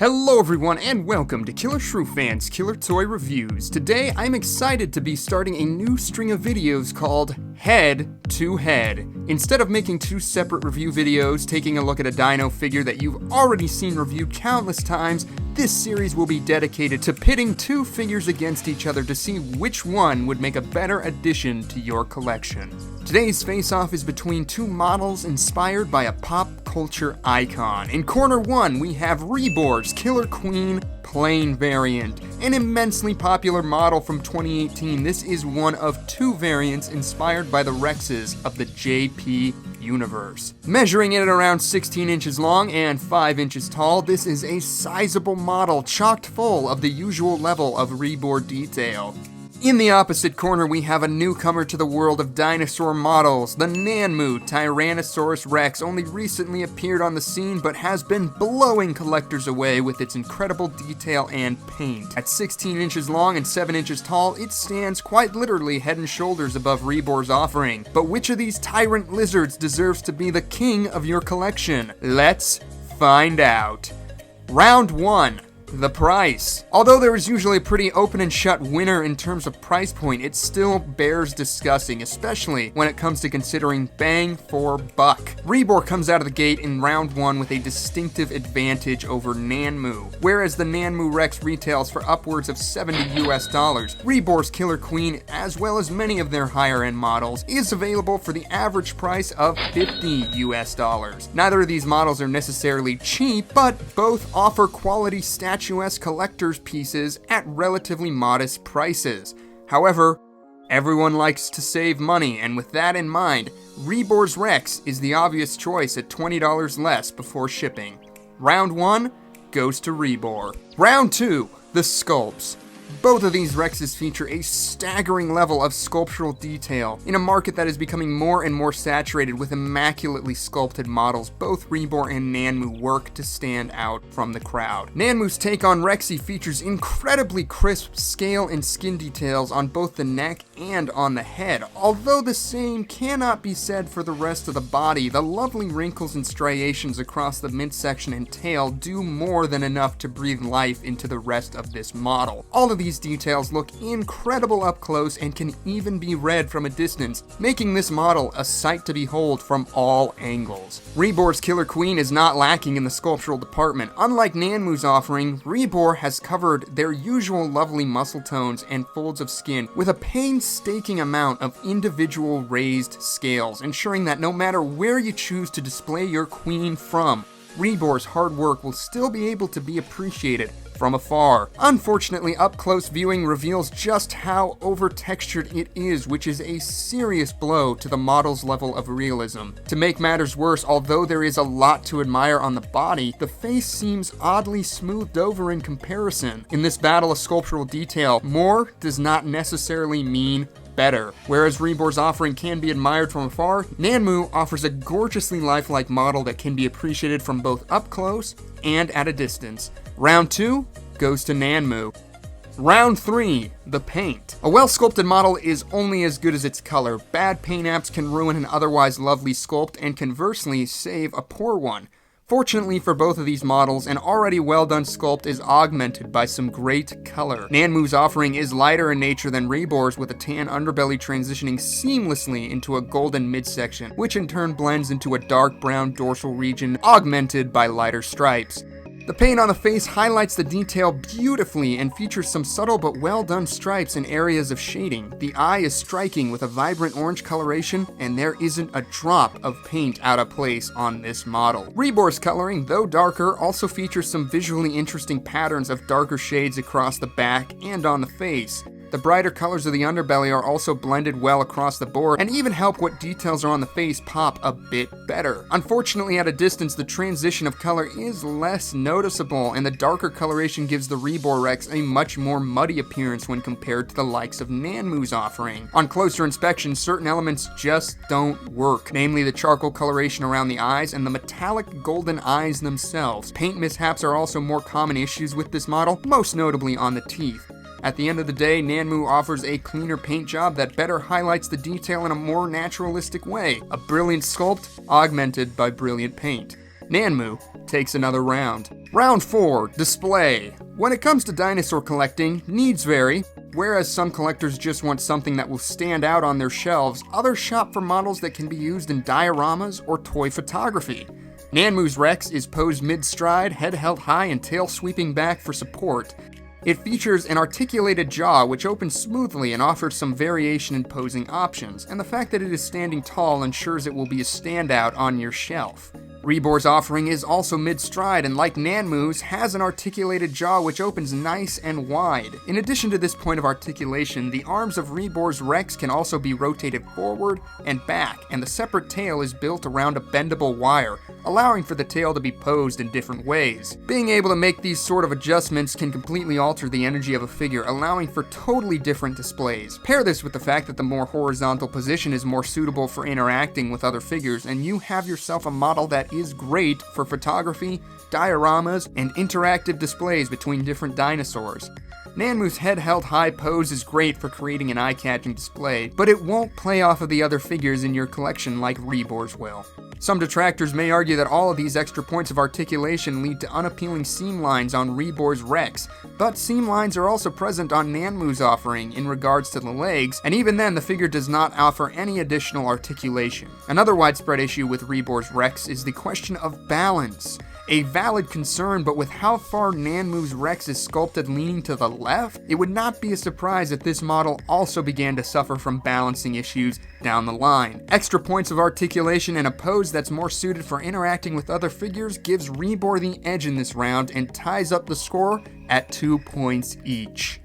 Hello everyone and welcome to Killer Shrew Fans Killer Toy Reviews. Today I'm excited to be starting a new string of videos called Head2Head. Instead of making two separate review videos taking a look at a dino figure that you've already seen reviewed countless times, this series will be dedicated to pitting two figures against each other to see which one would make a better addition to your collection. Today's face-off is between two models inspired by a pop culture icon. In corner one, we have Rebor's Killer Queen Plain variant, an immensely popular model from 2018. This is one of two variants inspired by the Rexes of the JP universe. Measuring in at around 16 inches long and 5 inches tall, this is a sizable model chocked full of the usual level of Rebor detail. In the opposite corner, we have a newcomer to the world of dinosaur models. The Nanmu Tyrannosaurus Rex only recently appeared on the scene, but has been blowing collectors away with its incredible detail and paint. At 16 inches long and 7 inches tall, it stands quite literally head and shoulders above Rebor's offering. But which of these tyrant lizards deserves to be the king of your collection? Let's find out. Round 1. The price. Although there is usually a pretty open and shut winner in terms of price point, it still bears discussing, especially when it comes to considering bang for buck. Rebor comes out of the gate in round 1 with a distinctive advantage over Nanmu. Whereas the Nanmu Rex retails for upwards of $70 US, Rebor's Killer Queen, as well as many of their higher end models, is available for the average price of $50 US. Neither of these models are necessarily cheap, but both offer quality statuesque collector's pieces at relatively modest prices. However, everyone likes to save money, and with that in mind, Rebor's Rex is the obvious choice at $20 less before shipping. Round 1 goes to Rebor. Round 2, the sculpts. Both of these Rexes feature a staggering level of sculptural detail. In a market that is becoming more and more saturated with immaculately sculpted models, both Rebor and Nanmu work to stand out from the crowd. Nanmu's take on Rexy features incredibly crisp scale and skin details on both the neck and on the head. Although the same cannot be said for the rest of the body, the lovely wrinkles and striations across the midsection and tail do more than enough to breathe life into the rest of this model. All of these details look incredible up close and can even be read from a distance, making this model a sight to behold from all angles. Rebor's Killer Queen is not lacking in the sculptural department. Unlike Nanmu's offering, Rebor has covered their usual lovely muscle tones and folds of skin with a painstaking amount of individual raised scales, ensuring that no matter where you choose to display your queen from, Rebor's hard work will still be able to be appreciated from afar. Unfortunately, up-close viewing reveals just how over-textured it is, which is a serious blow to the model's level of realism. To make matters worse, although there is a lot to admire on the body, the face seems oddly smoothed over in comparison. In this battle of sculptural detail, more does not necessarily mean better. Whereas Rebor's offering can be admired from afar, Nanmu offers a gorgeously lifelike model that can be appreciated from both up close and at a distance. Round 2 goes to Nanmu. Round 3, the paint. A well-sculpted model is only as good as its color. Bad paint apps can ruin an otherwise lovely sculpt and conversely save a poor one. Fortunately for both of these models, an already well-done sculpt is augmented by some great color. Nanmu's offering is lighter in nature than Rebor's, with a tan underbelly transitioning seamlessly into a golden midsection, which in turn blends into a dark brown dorsal region augmented by lighter stripes. The paint on the face highlights the detail beautifully and features some subtle but well-done stripes and areas of shading. The eye is striking with a vibrant orange coloration, and there isn't a drop of paint out of place on this model. Rebor's coloring, though darker, also features some visually interesting patterns of darker shades across the back and on the face. The brighter colors of the underbelly are also blended well across the board and even help what details are on the face pop a bit better. Unfortunately, at a distance, the transition of color is less noticeable, and the darker coloration gives the Rebor Rex a much more muddy appearance when compared to the likes of Nanmu's offering. On closer inspection, certain elements just don't work, namely the charcoal coloration around the eyes and the metallic golden eyes themselves. Paint mishaps are also more common issues with this model, most notably on the teeth. At the end of the day, Nanmu offers a cleaner paint job that better highlights the detail in a more naturalistic way. A brilliant sculpt augmented by brilliant paint. Nanmu takes another round. Round 4, display. When it comes to dinosaur collecting, needs vary. Whereas some collectors just want something that will stand out on their shelves, others shop for models that can be used in dioramas or toy photography. Nanmu's Rex is posed mid-stride, head held high and tail sweeping back for support. It features an articulated jaw which opens smoothly and offers some variation in posing options, and the fact that it is standing tall ensures it will be a standout on your shelf. Rebor's offering is also mid-stride and, like Nanmu's, has an articulated jaw which opens nice and wide. In addition to this point of articulation, the arms of Rebor's Rex can also be rotated forward and back, and the separate tail is built around a bendable wire, allowing for the tail to be posed in different ways. Being able to make these sort of adjustments can completely alter the energy of a figure, allowing for totally different displays. Pair this with the fact that the more horizontal position is more suitable for interacting with other figures, and you have yourself a model that is great for photography, dioramas, and interactive displays between different dinosaurs. Nanmu's head held high pose is great for creating an eye-catching display, but it won't play off of the other figures in your collection like Rebor's will. Some detractors may argue that all of these extra points of articulation lead to unappealing seam lines on Rebor's Rex, but seam lines are also present on Nanmu's offering in regards to the legs, and even then the figure does not offer any additional articulation. Another widespread issue with Rebor's Rex is the question of balance. A valid concern, but with how far Nanmu's Rex is sculpted leaning to the left, it would not be a surprise if this model also began to suffer from balancing issues down the line. Extra points of articulation and a pose that's more suited for interacting with other figures gives Rebor the edge in this round and ties up the score at 2 points each.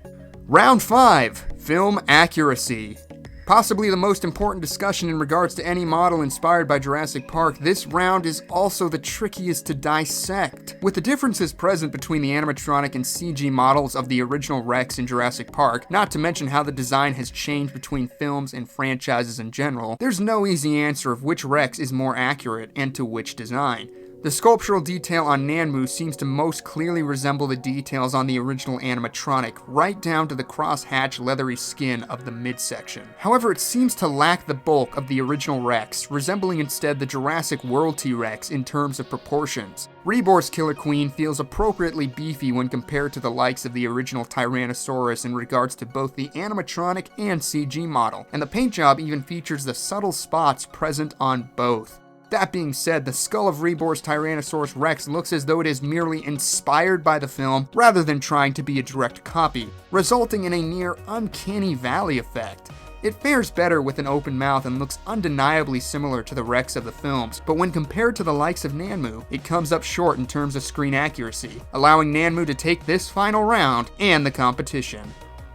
Round 5, film accuracy. Possibly the most important discussion in regards to any model inspired by Jurassic Park, this round is also the trickiest to dissect. With the differences present between the animatronic and CG models of the original Rex in Jurassic Park, not to mention how the design has changed between films and franchises in general, there's no easy answer of which Rex is more accurate and to which design. The sculptural detail on Nanmu seems to most clearly resemble the details on the original animatronic, right down to the cross-hatch leathery skin of the midsection. However, it seems to lack the bulk of the original Rex, resembling instead the Jurassic World T-Rex in terms of proportions. Rebor's Killer Queen feels appropriately beefy when compared to the likes of the original Tyrannosaurus in regards to both the animatronic and CG model, and the paint job even features the subtle spots present on both. That being said, the skull of Rebor's Tyrannosaurus Rex looks as though it is merely inspired by the film rather than trying to be a direct copy, resulting in a near uncanny valley effect. It fares better with an open mouth and looks undeniably similar to the Rex of the films, but when compared to the likes of Nanmu, it comes up short in terms of screen accuracy, allowing Nanmu to take this final round and the competition.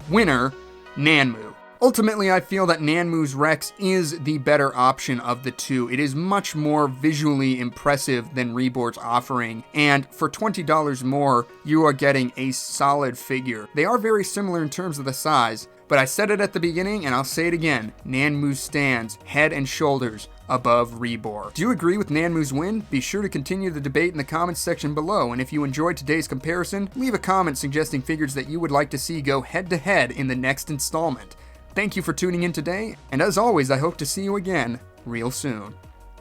Winner, Nanmu. Ultimately, I feel that Nanmu's Rex is the better option of the two. It is much more visually impressive than Rebor's offering, and for $20 more, you are getting a solid figure. They are very similar in terms of the size, but I said it at the beginning and I'll say it again, Nanmu stands head and shoulders above Rebor. Do you agree with Nanmu's win? Be sure to continue the debate in the comments section below, and if you enjoyed today's comparison, leave a comment suggesting figures that you would like to see go head-to-head in the next installment. Thank you for tuning in today, and as always, I hope to see you again real soon.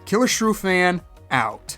Killer Shrew Fan, out.